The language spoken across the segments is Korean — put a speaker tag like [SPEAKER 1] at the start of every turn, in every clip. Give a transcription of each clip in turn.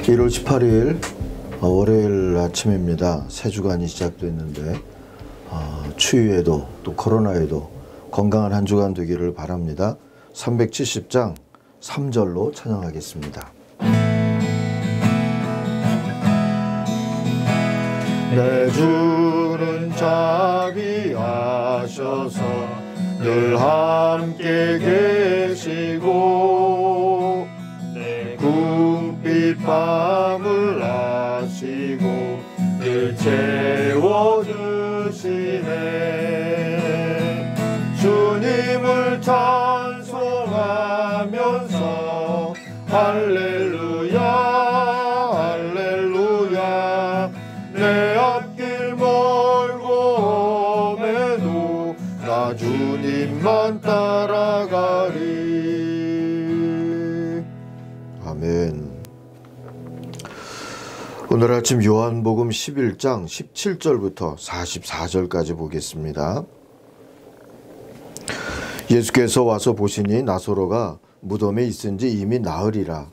[SPEAKER 1] 1월 18일 월요일 아침입니다. 새 주간이 시작됐는데 추위에도 또 코로나에도 건강한 한 주간 되기를 바랍니다. 370장 3절로 찬양하겠습니다. 내 주는 자비하셔서 늘 함께 계시고 내 궁핍 밤을 아시고 늘 채워주시네. 주님을 찬송하면서 할렐루야 할렐루야. 내 앞길 멀고 험해도 나 주님만 따라가리. 아멘. 오늘 아침 요한복음 11장 17절부터 44절까지 보겠습니다. 예수께서 와서 보시니 나사로가 무덤에 있은지 이미 나으리라.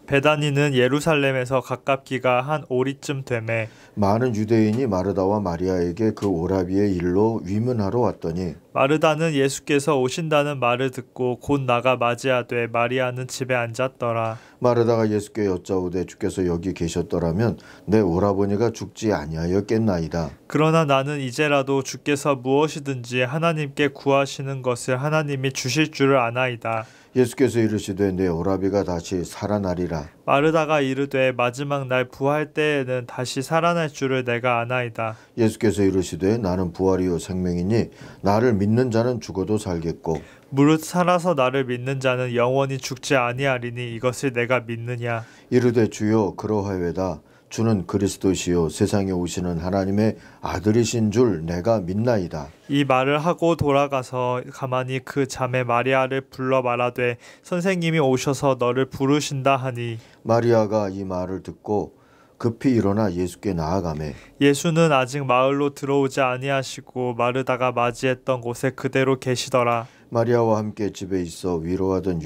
[SPEAKER 2] 베다니는 예루살렘에서 가깝기가 한 오리쯤 되매
[SPEAKER 1] 많은 유대인이 마르다와 마리아에게 그 오라비의 일로 위문하러 왔더니
[SPEAKER 2] 마르다는 예수께서 오신다는 말을 듣고 곧 나가 맞이하되 마리아는 집에 앉았더라.
[SPEAKER 1] 마르다가 예수께 여짜오되 주께서 여기 계셨더라면 내 오라버니가 죽지 아니하였겠나이다.
[SPEAKER 2] 그러나 나는 이제라도 주께서 무엇이든지 하나님께 구하시는 것을 하나님이 주실 줄을 아나이다.
[SPEAKER 1] 예수께서 이르시되 내 오라비가 다시 살아나리라.
[SPEAKER 2] 마르다가 이르되 마지막 날 부활 때에는 다시 살아날 줄을 내가 아나이다.
[SPEAKER 1] 예수께서 이르시되 나는 부활이요 생명이니 나를 믿는 자는 죽어도 살겠고
[SPEAKER 2] 무릇 살아서 나를 믿는 자는 영원히 죽지 아니하리니 이것을 내가 믿느냐.
[SPEAKER 1] 이르되 주여 그러하외다. 주는 그리스도시요 세상에 오시는 하나님의 아들이신 줄 내가 믿나이다.
[SPEAKER 2] 이 말을 하고 돌아가서 가만히 그 자매 마리아를 불러 말하되 선생님이 오셔서 너를 부르신다 하니
[SPEAKER 1] 마리아가 이 말을 듣고 급히 일어나 예수께 나아가매
[SPEAKER 2] 예수는 아직 마을로 들어오지 아니하시고 마르다가 맞이했던 곳에 그대로 계시더라.
[SPEAKER 1] 마리아와 함께 집에 있어 위로하던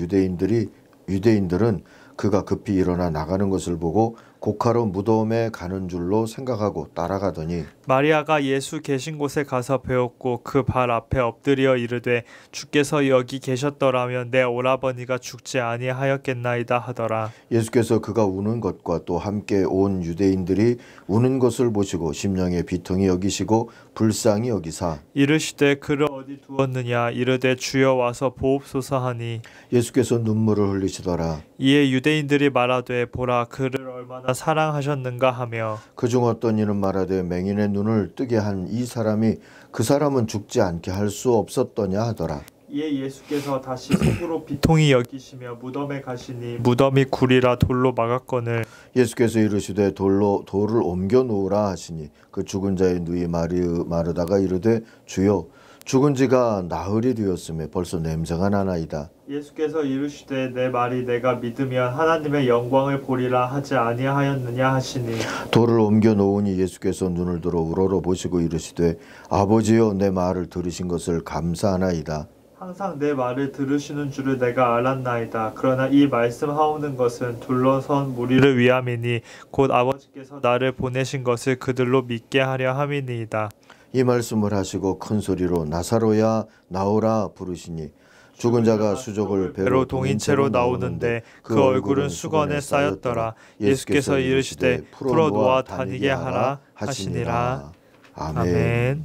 [SPEAKER 1] 유대인들은 그가 급히 일어나 나가는 것을 보고 곡하러 무덤에 가는 줄로 생각하고 따라가더니
[SPEAKER 2] 마리아가 예수 계신 곳에 가서 배웠고 그 발 앞에 엎드려 이르되 주께서 여기 계셨더라면 내 오라버니가 죽지 아니하였겠나이다 하더라.
[SPEAKER 1] 예수께서 그가 우는 것과 또 함께 온 유대인들이 우는 것을 보시고 심령에 비통히 여기시고 불쌍히 여기사
[SPEAKER 2] 이르시되 그를 어디 두었느냐. 이르되 주여 와서 보옵소서 하니
[SPEAKER 1] 예수께서 눈물을 흘리시더라.
[SPEAKER 2] 이에 유대인들이 말하되 보라 그를 얼마나 사랑하셨는가 하며
[SPEAKER 1] 그중 어떤 이는 말하되 맹인의 눈을 뜨게 한 이 사람이 그 사람은 죽지 않게 할 수 없었더냐 하더라.
[SPEAKER 2] 이에 예수께서 다시 속으로 비통히 여기시며 무덤에 가시니 무덤이 굴이라 돌로 막았거늘
[SPEAKER 1] 예수께서 이르시되 돌을 옮겨 놓으라 하시니 그 죽은 자의 누이 마르다가 이르되 주여 죽은 지가 나흘이 되었음에 벌써 냄새가 나나이다.
[SPEAKER 2] 예수께서 이르시되 내 말이 내가 믿으면 하나님의 영광을 보리라 하지 아니하였느냐 하시니
[SPEAKER 1] 돌을 옮겨 놓으니 예수께서 눈을 들어 우러러 보시고 이르시되 아버지여 내 말을 들으신 것을 감사하나이다.
[SPEAKER 2] 항상 내 말을 들으시는 줄을 내가 알았나이다. 그러나 이 말씀하오는 것은 둘러선 무리를 위함이니 곧 아버지께서 나를 보내신 것을 그들로 믿게 하려 함이니이다.
[SPEAKER 1] 이 말씀을 하시고 큰 소리로 나사로야 나오라 부르시니 죽은 자가 수족을 배로
[SPEAKER 2] 동인채로 나오는데 그 얼굴은 수건에 쌓였더라. 예수께서 이르시되 풀어 놓아 다니게 하라 하시니라. 아멘.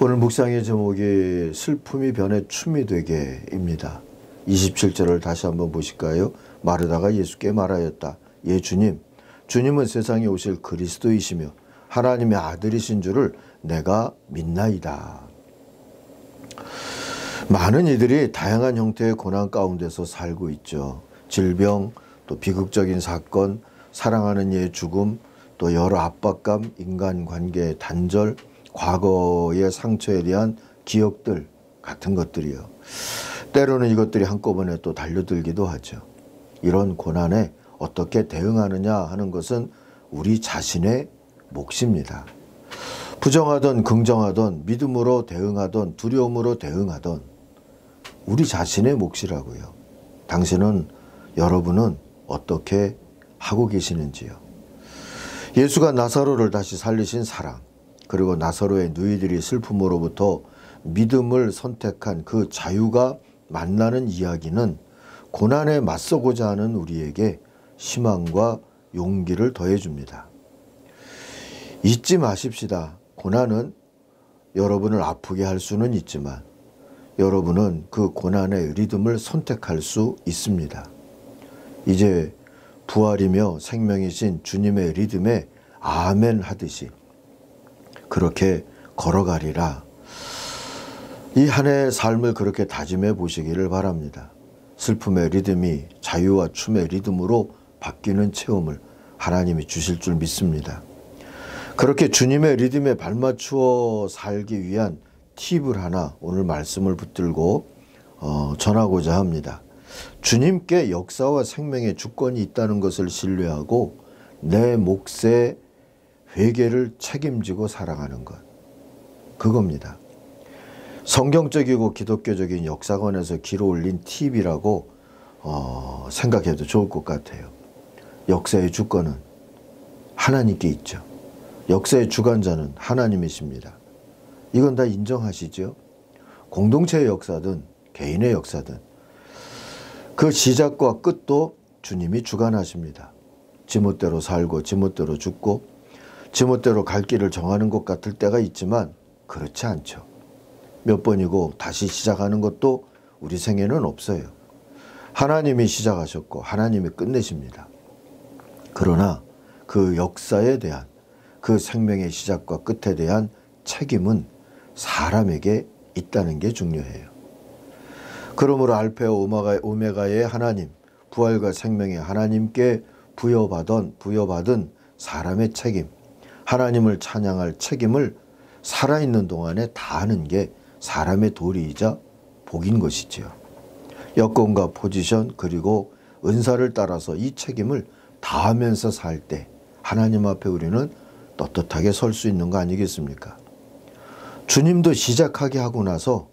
[SPEAKER 1] 오늘 묵상의 제목이 슬픔이 변해 춤이 되게입니다. 27절을 다시 한번 보실까요? 마르다가 예수께 말하였다. 예 주님, 주님은 세상에 오실 그리스도이시며 하나님의 아들이신 줄을 내가 믿나이다. 많은 이들이 다양한 형태의 고난 가운데서 살고 있죠. 질병, 또 비극적인 사건, 사랑하는 이의 죽음, 또 여러 압박감, 인간관계의 단절, 과거의 상처에 대한 기억들 같은 것들이요. 때로는 이것들이 한꺼번에 또 달려들기도 하죠. 이런 고난에 어떻게 대응하느냐 하는 것은 우리 자신의 몫입니다. 부정하던 긍정하던 믿음으로 대응하던 두려움으로 대응하던 우리 자신의 몫이라고요. 당신은 여러분은 어떻게 하고 계시는지요? 예수가 나사로를 다시 살리신 사랑, 그리고 나사로의 누이들이 슬픔으로부터 믿음을 선택한 그 자유가 만나는 이야기는 고난에 맞서고자 하는 우리에게 희망과 용기를 더해줍니다. 잊지 마십시다. 고난은 여러분을 아프게 할 수는 있지만 여러분은 그 고난의 리듬을 선택할 수 있습니다. 이제 부활이며 생명이신 주님의 리듬에 아멘 하듯이 그렇게 걸어가리라. 이 한 해의 삶을 그렇게 다짐해 보시기를 바랍니다. 슬픔의 리듬이 자유와 춤의 리듬으로 바뀌는 체험을 하나님이 주실 줄 믿습니다. 그렇게 주님의 리듬에 발맞추어 살기 위한 팁을 하나 오늘 말씀을 붙들고 전하고자 합니다. 주님께 역사와 생명의 주권이 있다는 것을 신뢰하고 내 몫의 회개를 책임지고 살아가는 것. 그겁니다. 성경적이고 기독교적인 역사관에서 길어올린 팁이라고 생각해도 좋을 것 같아요. 역사의 주권은 하나님께 있죠. 역사의 주관자는 하나님이십니다. 이건 다 인정하시죠? 공동체의 역사든 개인의 역사든 그 시작과 끝도 주님이 주관하십니다. 지멋대로 살고 지멋대로 죽고 지멋대로 갈 길을 정하는 것 같을 때가 있지만 그렇지 않죠. 몇 번이고 다시 시작하는 것도 우리 생에는 없어요. 하나님이 시작하셨고 하나님이 끝내십니다. 그러나 그 역사에 대한 그 생명의 시작과 끝에 대한 책임은 사람에게 있다는 게 중요해요. 그러므로 알파와 오메가의 하나님, 부활과 생명의 하나님께 부여받은 사람의 책임, 하나님을 찬양할 책임을 살아있는 동안에 다하는 게 사람의 도리이자 복인 것이지요. 여건과 포지션 그리고 은사를 따라서 이 책임을 다하면서 살 때 하나님 앞에 우리는 떳떳하게 설 수 있는 거 아니겠습니까? 주님도 시작하게 하고 나서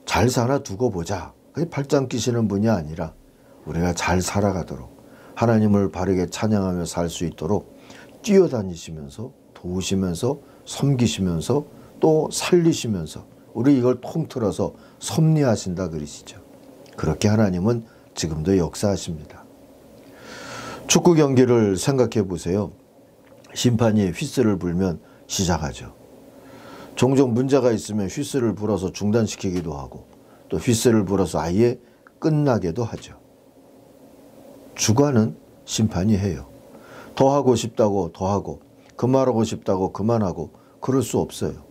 [SPEAKER 1] 잘 사나 두고 보자. 팔짱 끼시는 분이 아니라 우리가 잘 살아가도록 하나님을 바르게 찬양하며 살 수 있도록 뛰어다니시면서 도우시면서 섬기시면서 또 살리시면서 우리 이걸 통틀어서 섭리하신다 그러시죠. 그렇게 하나님은 지금도 역사하십니다. 축구 경기를 생각해 보세요. 심판이 휘슬을 불면 시작하죠. 종종 문제가 있으면 휘슬을 불어서 중단시키기도 하고 또 휘슬을 불어서 아예 끝나게도 하죠. 주관은 심판이 해요. 더 하고 싶다고 더 하고 그만하고 싶다고 그만하고 그럴 수 없어요.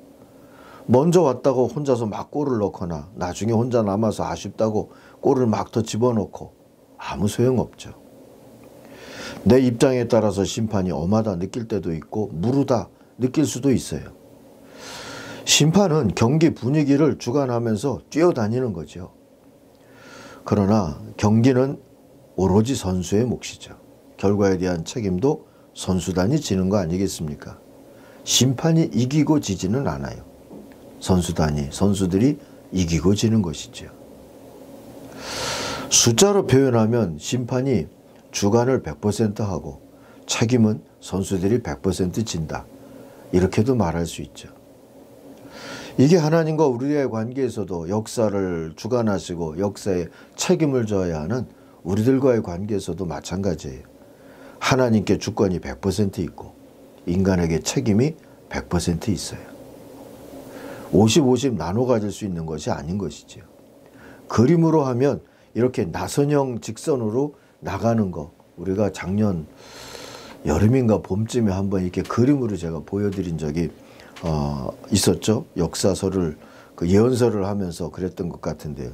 [SPEAKER 1] 먼저 왔다고 혼자서 막 골을 넣거나 나중에 혼자 남아서 아쉽다고 골을 막 더 집어넣고 아무 소용없죠. 내 입장에 따라서 심판이 엄하다 느낄 때도 있고 무르다 느낄 수도 있어요. 심판은 경기 분위기를 주관하면서 뛰어다니는 거죠. 그러나 경기는 오로지 선수의 몫이죠. 결과에 대한 책임도 선수단이 지는 거 아니겠습니까? 심판이 이기고 지지는 않아요. 선수들이 이기고 지는 것이죠. 숫자로 표현하면 심판이 주관을 100% 하고 책임은 선수들이 100% 진다. 이렇게도 말할 수 있죠. 이게 하나님과 우리의 관계에서도 역사를 주관하시고 역사에 책임을 져야 하는 우리들과의 관계에서도 마찬가지예요. 하나님께 주권이 100% 있고 인간에게 책임이 100% 있어요. 50-50 나눠 가질 수 있는 것이 아닌 것이죠. 그림으로 하면 이렇게 나선형 직선으로 나가는 거 우리가 작년 여름인가 봄쯤에 한번 이렇게 그림으로 제가 보여드린 적이 있었죠. 역사서를 예언서를 하면서 그랬던 것 같은데요.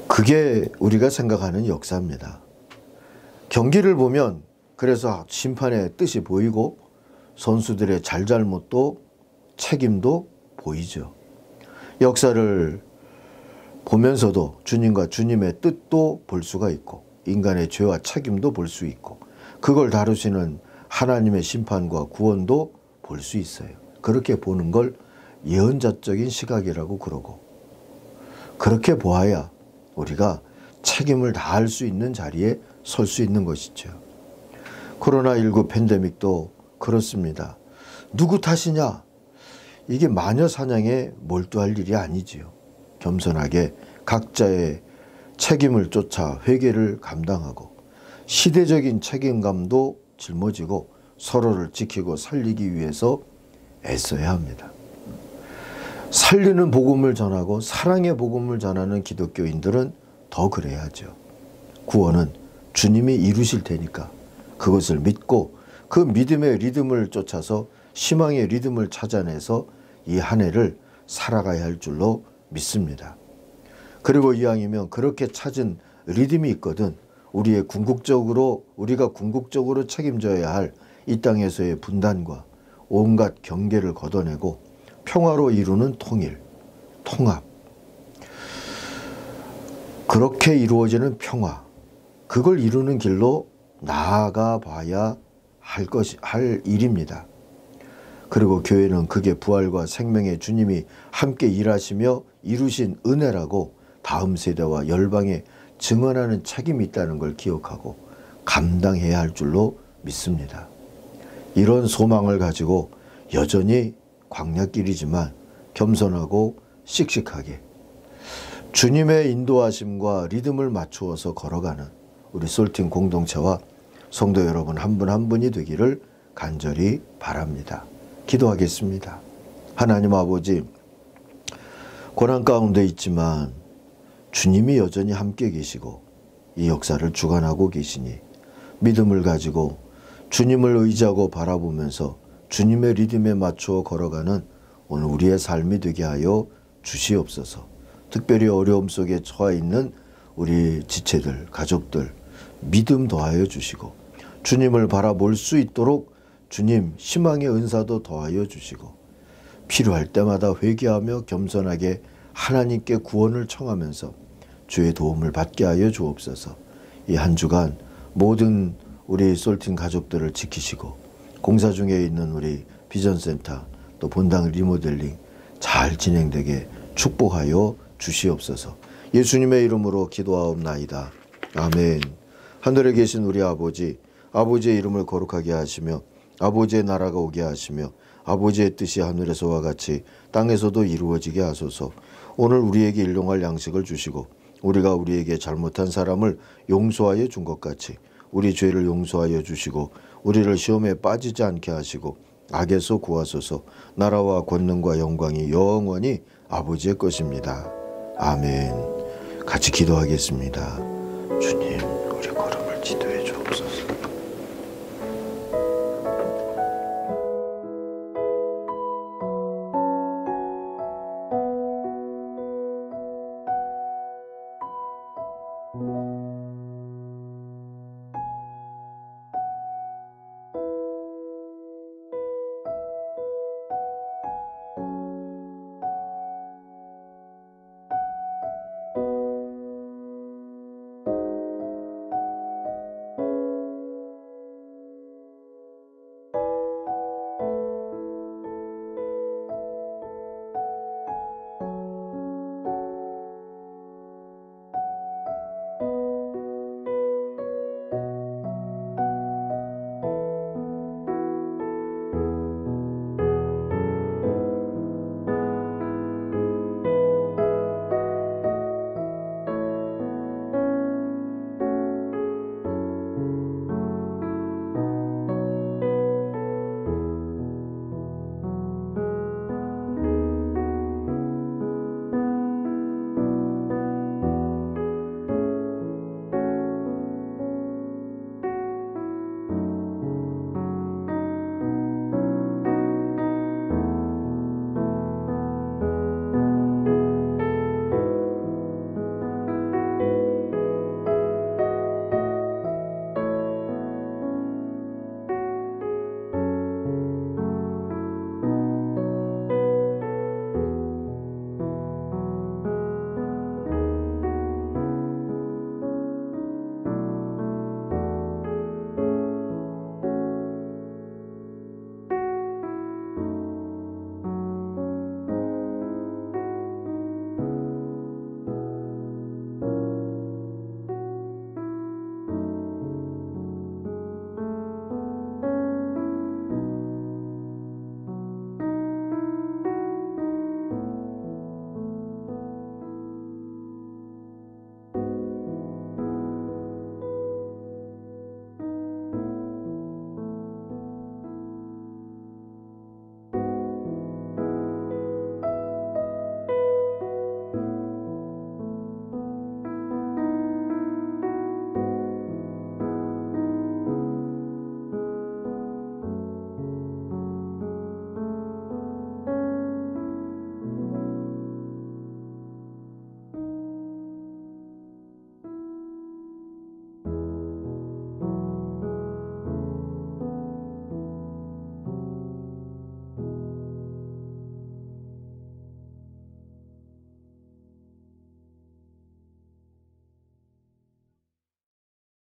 [SPEAKER 1] 그게 우리가 생각하는 역사입니다. 경기를 보면 그래서 심판의 뜻이 보이고 선수들의 잘잘못도 책임도 보이죠. 역사를 보면서도 주님과 주님의 뜻도 볼 수가 있고 인간의 죄와 책임도 볼 수 있고 그걸 다루시는 하나님의 심판과 구원도 볼 수 있어요. 그렇게 보는 걸 예언자적인 시각이라고 그러고 그렇게 보아야 우리가 책임을 다할 수 있는 자리에 설 수 있는 것이죠. 코로나19 팬데믹도 그렇습니다. 누구 탓이냐? 이게 마녀 사냥에 몰두할 일이 아니지요. 겸손하게 각자의 책임을 쫓아 회개를 감당하고 시대적인 책임감도 짊어지고 서로를 지키고 살리기 위해서 애써야 합니다. 살리는 복음을 전하고 사랑의 복음을 전하는 기독교인들은 더 그래야죠. 구원은 주님이 이루실 테니까 그것을 믿고 그 믿음의 리듬을 쫓아서 희망의 리듬을 찾아내서 이 한 해를 살아가야 할 줄로 믿습니다. 그리고 이왕이면 그렇게 찾은 리듬이 있거든 우리가 궁극적으로 책임져야 할 이 땅에서의 분단과 온갖 경계를 걷어내고 평화로 이루는 통일, 통합. 그렇게 이루어지는 평화, 그걸 이루는 길로 나아가 봐야 할 일입니다. 그리고 교회는 그게 부활과 생명의 주님이 함께 일하시며 이루신 은혜라고 다음 세대와 열방에 증언하는 책임이 있다는 걸 기억하고 감당해야 할 줄로 믿습니다. 이런 소망을 가지고 여전히 광야길이지만 겸손하고 씩씩하게 주님의 인도하심과 리듬을 맞추어서 걸어가는 우리 솔팀 공동체와 성도 여러분 한 분 한 분이 되기를 간절히 바랍니다. 기도하겠습니다. 하나님 아버지, 고난 가운데 있지만 주님이 여전히 함께 계시고 이 역사를 주관하고 계시니 믿음을 가지고 주님을 의지하고 바라보면서 주님의 리듬에 맞추어 걸어가는 오늘 우리의 삶이 되게 하여 주시옵소서. 특별히 어려움 속에 처해 있는 우리 지체들, 가족들 믿음 더하여 주시고 주님을 바라볼 수 있도록 주님 희망의 은사도 더하여 주시고 필요할 때마다 회개하며 겸손하게 하나님께 구원을 청하면서 주의 도움을 받게 하여 주옵소서. 이 한 주간 모든 우리 솔팀 가족들을 지키시고 공사 중에 있는 우리 비전센터 또 본당 리모델링 잘 진행되게 축복하여 주시옵소서. 예수님의 이름으로 기도하옵나이다. 아멘. 하늘에 계신 우리 아버지, 아버지의 이름을 거룩하게 하시며 아버지의 나라가 오게 하시며 아버지의 뜻이 하늘에서와 같이 땅에서도 이루어지게 하소서. 오늘 우리에게 일용할 양식을 주시고 우리가 우리에게 잘못한 사람을 용서하여 준 것 같이 우리 죄를 용서하여 주시고 우리를 시험에 빠지지 않게 하시고 악에서 구하소서. 나라와 권능과 영광이 영원히 아버지의 것입니다. 아멘. 같이 기도하겠습니다. 주님, 우리 걸음을 지도해 주옵소서.